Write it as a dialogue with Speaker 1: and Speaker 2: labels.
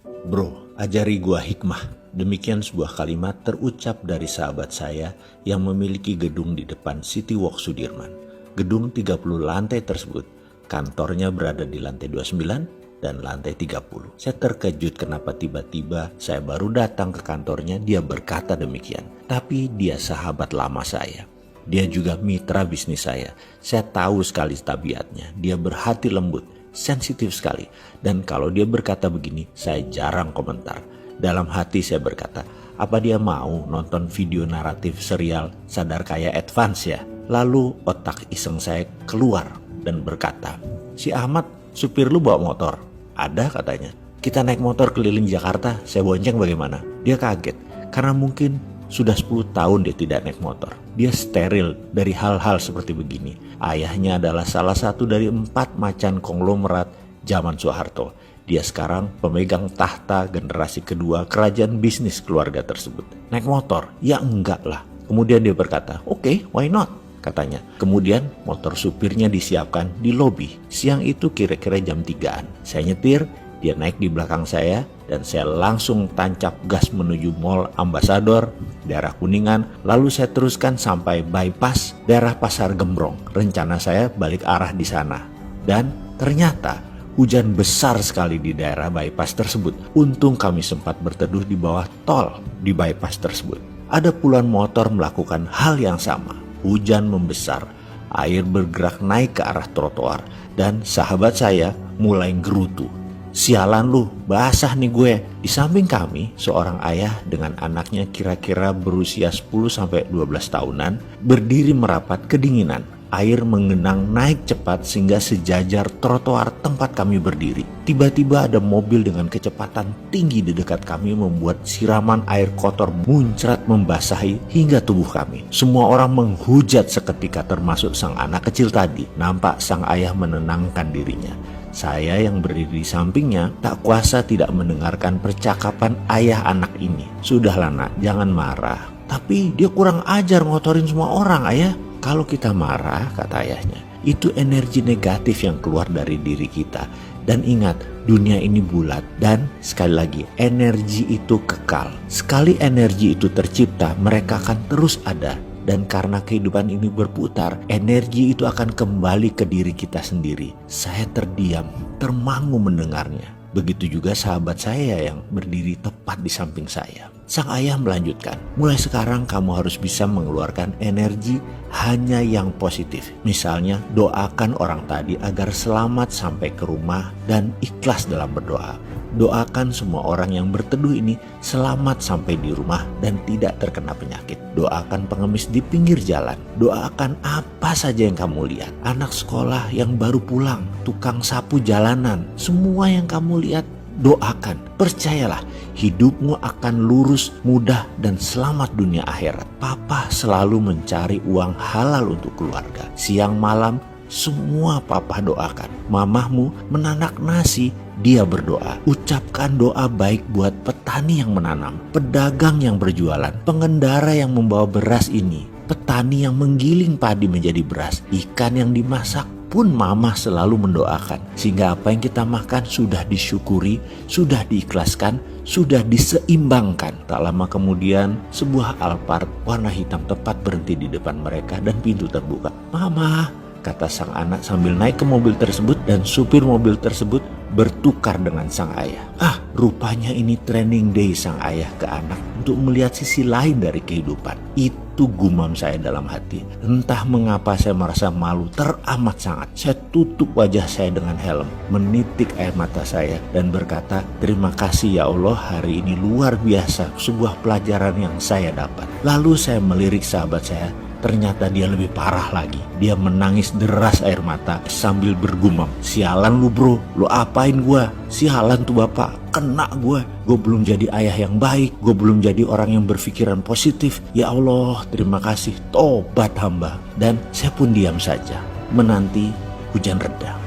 Speaker 1: Bro, ajari gua hikmah. Demikian sebuah kalimat terucap dari sahabat saya yang memiliki gedung di depan City Walk Sudirman. Gedung 30 lantai tersebut, kantornya berada di lantai 29 dan lantai 30. Saya terkejut kenapa tiba-tiba saya baru datang ke kantornya dia berkata demikian. Tapi dia sahabat lama saya. Dia juga mitra bisnis saya. Saya tahu sekali tabiatnya. Dia berhati lembut, sensitif sekali. Dan kalau dia berkata begini, saya jarang komentar. Dalam hati saya berkata, apa dia mau nonton video naratif serial Sadar Kaya Advance ya? Lalu otak iseng saya keluar dan berkata, si Ahmad supir lu bawa motor? Ada katanya. Kita naik motor keliling Jakarta, saya bonceng bagaimana? Dia kaget karena mungkin sudah 10 tahun dia tidak naik motor. Dia steril dari hal-hal seperti begini. Ayahnya adalah salah satu dari 4 macan konglomerat zaman Soeharto. Dia sekarang pemegang tahta generasi kedua kerajaan bisnis keluarga tersebut. Naik motor? Ya enggak lah. Kemudian dia berkata, oke, why not? Katanya. Kemudian motor supirnya disiapkan di lobi. Siang itu kira-kira jam 3-an. Saya nyetir, dia naik di belakang saya, dan saya langsung tancap gas menuju Mall Ambassador, daerah Kuningan. Lalu saya teruskan sampai bypass daerah Pasar Gembrong. Rencana saya balik arah di sana. Dan ternyata hujan besar sekali di daerah bypass tersebut. Untung kami sempat berteduh di bawah tol di bypass tersebut. Ada puluhan motor melakukan hal yang sama. Hujan membesar, air bergerak naik ke arah trotoar, dan sahabat saya mulai gerutu. Sialan lu, basah nih gue. Di samping kami, seorang ayah dengan anaknya kira-kira berusia 10-12 tahunan berdiri merapat kedinginan. Air mengenang naik cepat sehingga sejajar trotoar tempat kami berdiri. Tiba-tiba ada mobil dengan kecepatan tinggi di dekat kami membuat siraman air kotor muncrat membasahi hingga tubuh kami. Semua orang menghujat seketika termasuk sang anak kecil tadi. Nampak sang ayah menenangkan dirinya. Saya yang berdiri di sampingnya tak kuasa tidak mendengarkan percakapan ayah anak ini. Sudahlah nak, jangan marah. Tapi dia kurang ajar ngotorin semua orang ayah. Kalau kita marah, kata ayahnya, itu energi negatif yang keluar dari diri kita. Dan ingat, dunia ini bulat dan sekali lagi, energi itu kekal. Sekali energi itu tercipta, mereka akan terus ada. Dan karena kehidupan ini berputar, energi itu akan kembali ke diri kita sendiri. Saya terdiam, termangu mendengarnya. Begitu juga sahabat saya yang berdiri tepat di samping saya. Sang ayah melanjutkan, mulai sekarang kamu harus bisa mengeluarkan energi hanya yang positif. Misalnya doakan orang tadi agar selamat sampai ke rumah dan ikhlas dalam berdoa. Doakan semua orang yang berteduh ini selamat sampai di rumah dan tidak terkena penyakit. Doakan pengemis di pinggir jalan. Doakan apa saja yang kamu lihat. Anak sekolah yang baru pulang, tukang sapu jalanan, semua yang kamu lihat, doakan. Percayalah, hidupmu akan lurus, mudah, dan selamat dunia akhirat. Papa selalu mencari uang halal untuk keluarga. Siang malam, semua papa doakan. Mamahmu menanak nasi, dia berdoa. Ucapkan doa baik buat petani yang menanam, pedagang yang berjualan, pengendara yang membawa beras ini, petani yang menggiling padi menjadi beras, ikan yang dimasak pun mama selalu mendoakan. Sehingga apa yang kita makan sudah disyukuri, sudah diikhlaskan, sudah diseimbangkan. Tak lama kemudian sebuah Alphard warna hitam tepat berhenti di depan mereka dan pintu terbuka. Mama, kata sang anak sambil naik ke mobil tersebut, dan supir mobil tersebut bertukar dengan sang ayah. Rupanya ini training day sang ayah ke anak untuk melihat sisi lain dari kehidupan. Itu gumam saya dalam hati. Entah mengapa saya merasa malu teramat sangat. Saya tutup wajah saya dengan helm, menitik air mata saya dan berkata, terima kasih ya Allah, hari ini luar biasa, sebuah pelajaran yang saya dapat. Lalu saya melirik sahabat saya. Ternyata dia lebih parah lagi. Dia menangis deras air mata sambil bergumam, sialan lu bro, lu apain gua? Sialan tuh bapak, kena gua. Gua belum jadi ayah yang baik, gua belum jadi orang yang berpikiran positif. Ya Allah, terima kasih, tobat hamba. Dan saya pun diam saja, menanti hujan reda.